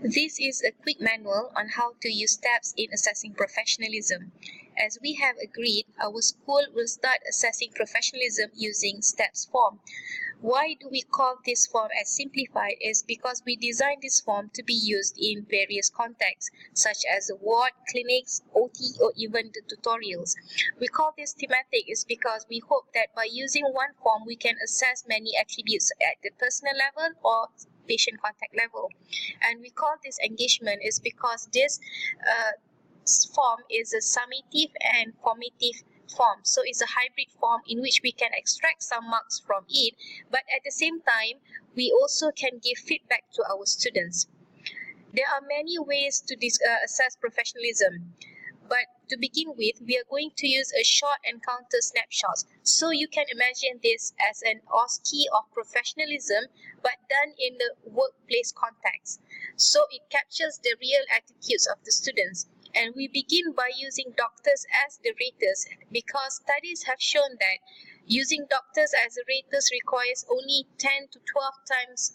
This is a quick manual on how to use STEPS in assessing professionalism. As we have agreed, our school will start assessing professionalism using STEPS form. Why do we call this form as Simplified is because we designed this form to be used in various contexts, such as ward, clinics, OT, or even the tutorials. We call this Thematic is because we hope that by using one form, we can assess many attributes at the personal level or patient contact level. And we call this engagement is because this form is a summative and formative form. So it's a hybrid form in which we can extract some marks from it, but at the same time, we also can give feedback to our students. There are many ways to assess professionalism. But to begin with, we are going to use a short encounter snapshot. So you can imagine this as an OSCE of professionalism, but done in the workplace context. So it captures the real attitudes of the students. And we begin by using doctors as the raters because studies have shown that using doctors as the raters requires only 10 to 12 times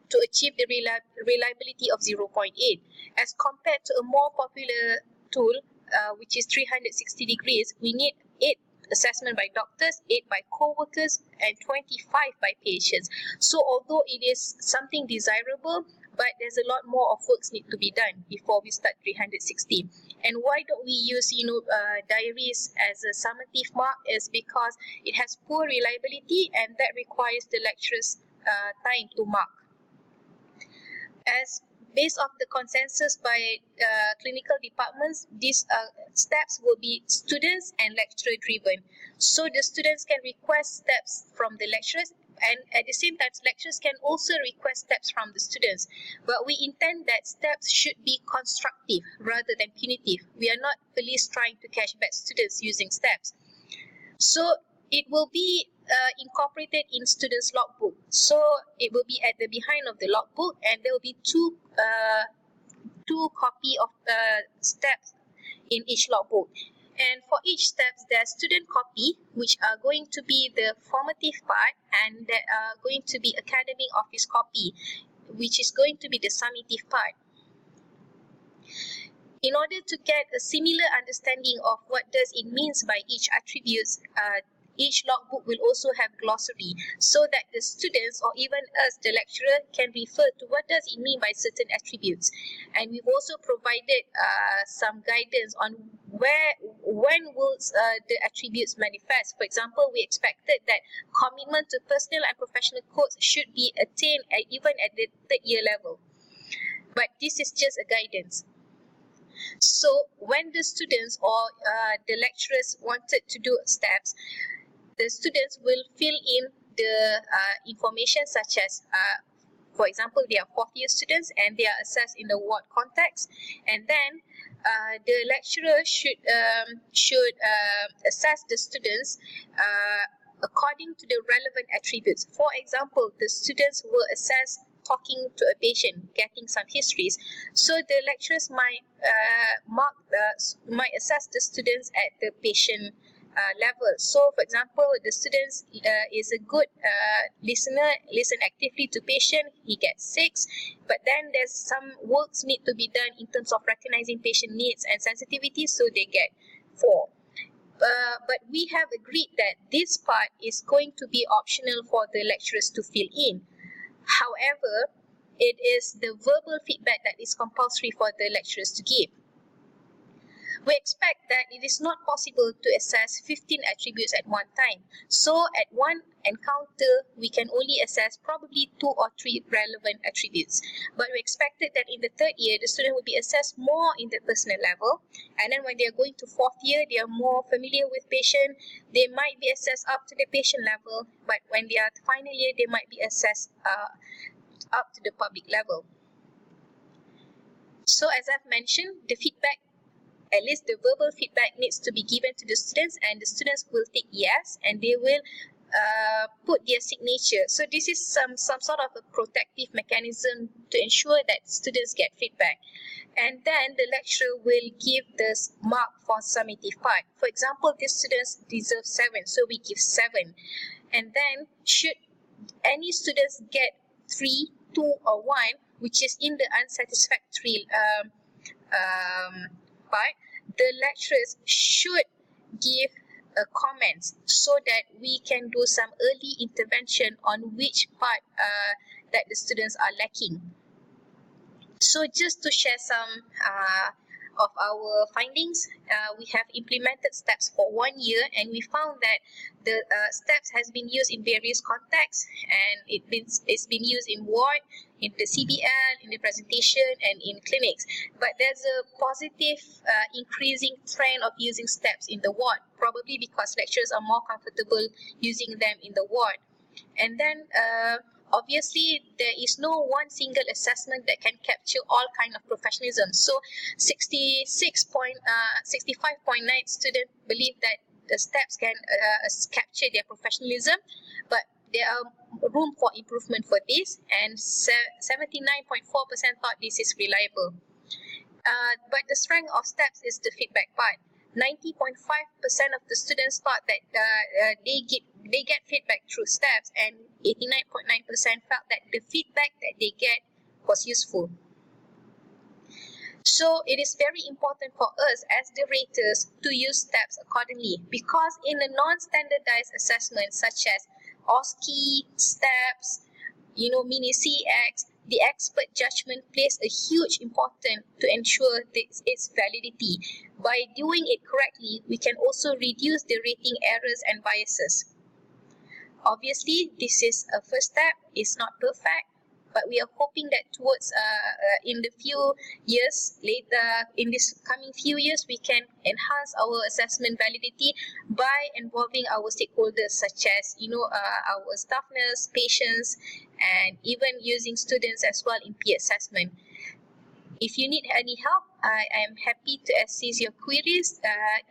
to achieve the reliability of 0.8 as compared to a more popular tool, which is 360 degrees. We need 8 assessment by doctors, 8 by co-workers, and 25 by patients. So although it is something desirable, but there's a lot more of works need to be done before we start 360. And why don't we use diaries as a summative mark is because it has poor reliability and that requires the lecturer's time to mark. As based off the consensus by clinical departments, these steps will be students and lecturer driven. So the students can request steps from the lecturers, and at the same time, lecturers can also request steps from the students. But we intend that steps should be constructive rather than punitive. We are not police trying to catch bad students using steps. So it will be incorporated in students' logbook. So it will be at the behind of the logbook, and there will be two copy of steps in each logbook. And for each steps, there are student copy, which are going to be the formative part, and there are going to be academic office copy, which is going to be the summative part. In order to get a similar understanding of what does it means by each attributes, each logbook will also have glossary so that the students or even us, the lecturer, can refer to what does it mean by certain attributes. And we've also provided some guidance on when will the attributes manifest. For example, we expected that commitment to personal and professional codes should be attained even at the third year level. But this is just a guidance. So when the students or the lecturers wanted to do steps, the students will fill in the information such as, for example, they are fourth year students and they are assessed in the ward context, and then the lecturer should assess the students according to the relevant attributes. For example, the students will assess talking to a patient, getting some histories. So the lecturers might assess the students at the patient level. So, for example, the students is a good listener, listen actively to patient, he gets 6. But then there's some works need to be done in terms of recognizing patient needs and sensitivity, so they get 4. But we have agreed that this part is going to be optional for the lecturers to fill in. However, it is the verbal feedback that is compulsory for the lecturers to give. We expect that it is not possible to assess 15 attributes at one time. So at one encounter, we can only assess probably 2 or 3 relevant attributes. But we expected that in the third year, the student will be assessed more in the personal level. And then when they are going to fourth year, they are more familiar with patient. They might be assessed up to the patient level. But when they are final year, they might be assessed up to the public level. So as I've mentioned, the feedback, at least the verbal feedback, needs to be given to the students, and the students will take yes, and they will put their signature. So this is some sort of a protective mechanism to ensure that students get feedback. And then the lecturer will give the mark for summative part. For example, these students deserve 7, so we give 7. And then should any students get 3, 2 or 1, which is in the unsatisfactory part, the lecturers should give a comment so that we can do some early intervention on which part that the students are lacking. So just to share some of our findings, we have implemented STEPS for 1 year, and we found that the STEPS has been used in various contexts, and it's been used in ward, in the CBL, in the presentation, and in clinics. But there's a positive increasing trend of using STEPS in the ward, probably because lecturers are more comfortable using them in the ward. And then obviously, there is no one single assessment that can capture all kind of professionalism. So 65.9 students believe that the STEPS can capture their professionalism, but there are room for improvement for this, and 79.4% thought this is reliable. But the strength of STEPS is the feedback part. 90.5% of the students thought that they get feedback through STEPS, and 89.9% felt that the feedback that they get was useful. So it is very important for us as the raters to use STEPS accordingly, because in a non-standardized assessment such as OSCE, STEPS, mini CX, the expert judgment plays a huge importance to ensure its validity. By doing it correctly, we can also reduce the rating errors and biases. Obviously, this is a first step. It's not perfect, but we are hoping that towards in the few years later, in this coming few years, we can enhance our assessment validity by involving our stakeholders, such as our staff nurse, patients, and even using students as well in peer assessment. If you need any help, I am happy to assist your queries,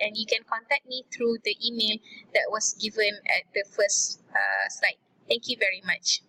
and you can contact me through the email that was given at the first slide. Thank you very much.